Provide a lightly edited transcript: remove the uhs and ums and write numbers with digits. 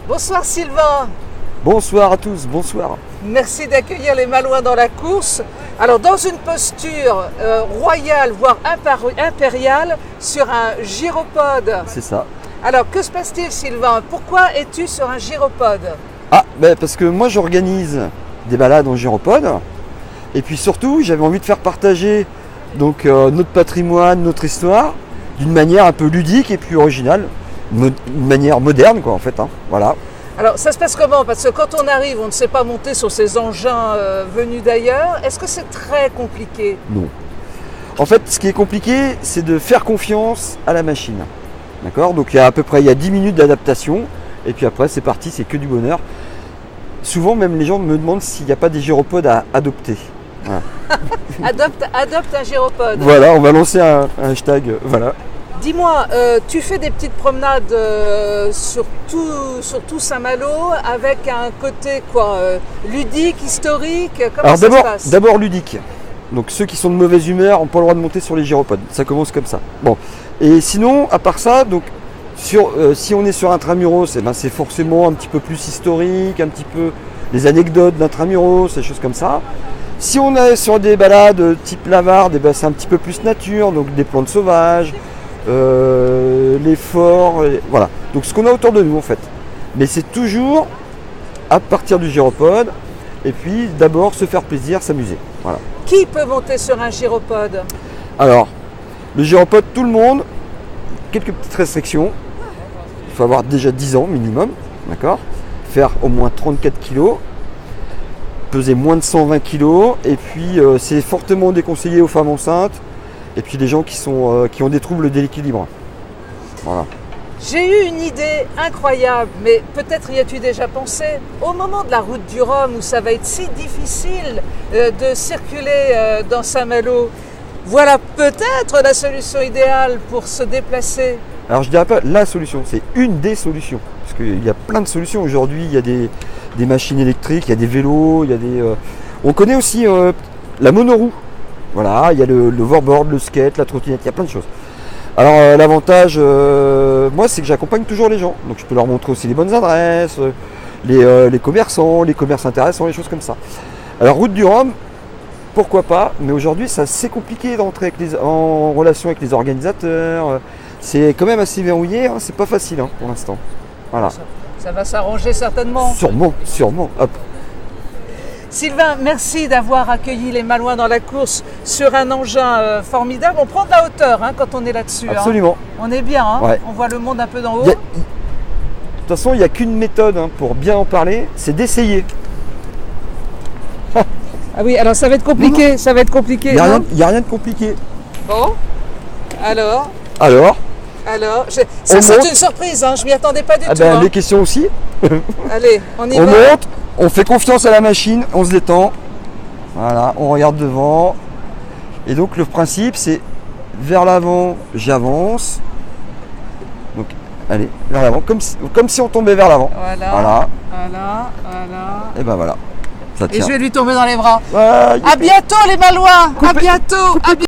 Bonsoir Sylvain. Bonsoir à tous, bonsoir. Merci d'accueillir les Malouins dans la course. Alors dans une posture royale, voire impériale, sur un gyropode. C'est ça. Alors que se passe-t-il Sylvain? Pourquoi es-tu sur un gyropode? Parce que moi j'organise des balades en gyropode. Et puis surtout, j'avais envie de faire partager notre patrimoine, notre histoire, d'une manière un peu ludique et puis originale. Une manière moderne quoi en fait. Voilà. Alors ça se passe comment? Parce que quand on arrive, on ne sait pas monter sur ces engins venus d'ailleurs. Est-ce que c'est très compliqué? Non. En fait, ce qui est compliqué, c'est de faire confiance à la machine. D'accord? Donc il y a 10 minutes d'adaptation. Et puis après, c'est parti, c'est que du bonheur. Souvent, même les gens me demandent s'il n'y a pas des gyropodes à adopter. Voilà. Adopte un gyropode. Voilà, on va lancer un hashtag. Voilà. Dis-moi, tu fais des petites promenades sur tout Saint-Malo avec un côté ludique, historique. Comment ça se passe? D'abord ludique. Donc ceux qui sont de mauvaise humeur n'ont pas le droit de monter sur les gyropodes. Ça commence comme ça. Bon. Et sinon, à part ça, si on est sur Intramuros, c'est forcément un petit peu plus historique, un petit peu les anecdotes d'Intramuros, des choses comme ça. Si on est sur des balades type Lavarde, c'est un petit peu plus nature, donc des plantes sauvages. Les forts, voilà. Donc ce qu'on a autour de nous en fait. Mais c'est toujours à partir du gyropode et puis d'abord se faire plaisir, s'amuser. Voilà. Qui peut monter sur un gyropode? Alors, le gyropode, tout le monde, quelques petites restrictions. Il faut avoir déjà 10 ans minimum, d'accord? Faire au moins 34 kg, peser moins de 120 kg et puis c'est fortement déconseillé aux femmes enceintes. Et puis les gens qui ont des troubles d'équilibre. Voilà. J'ai eu une idée incroyable, mais peut-être y as-tu déjà pensé? Au moment de la route du Rhum, où ça va être si difficile de circuler dans Saint-Malo, voilà peut-être la solution idéale pour se déplacer. Alors je dirais pas la solution, c'est une des solutions. Parce qu'il y a plein de solutions aujourd'hui, il y a des machines électriques, il y a des vélos, il y a des... On connaît aussi la monoroue. Voilà, il y a le hoverboard, le skate, la trottinette, il y a plein de choses. Alors l'avantage, moi, c'est que j'accompagne toujours les gens. Donc je peux leur montrer aussi les bonnes adresses, les commerçants, les commerces intéressants, les choses comme ça. Alors route du Rhum, pourquoi pas, mais aujourd'hui c'est assez compliqué d'entrer en relation avec les organisateurs. C'est quand même assez verrouillé, c'est pas facile pour l'instant. Voilà. Ça va s'arranger certainement. Sûrement. Hop. Sylvain, merci d'avoir accueilli les Malouins dans la course sur un engin formidable. On prend de la hauteur quand on est là-dessus. Absolument. On est bien, ouais. On voit le monde un peu d'en haut. De toute façon, il n'y a qu'une méthode pour bien en parler, c'est d'essayer. Ah oui, alors ça va être compliqué, ça va être compliqué. Il n'y a rien de compliqué. Bon, alors, c'est une surprise, je m'y attendais pas du tout. Les questions aussi. Allez, on y va. On monte. On fait confiance à la machine, on se détend. Voilà, on regarde devant. Et donc le principe c'est vers l'avant, j'avance. Donc allez, vers l'avant, comme si on tombait vers l'avant. Voilà. Et ben voilà. Ça tient. Et je vais lui tomber dans les bras. À bientôt les Malouins. À bientôt.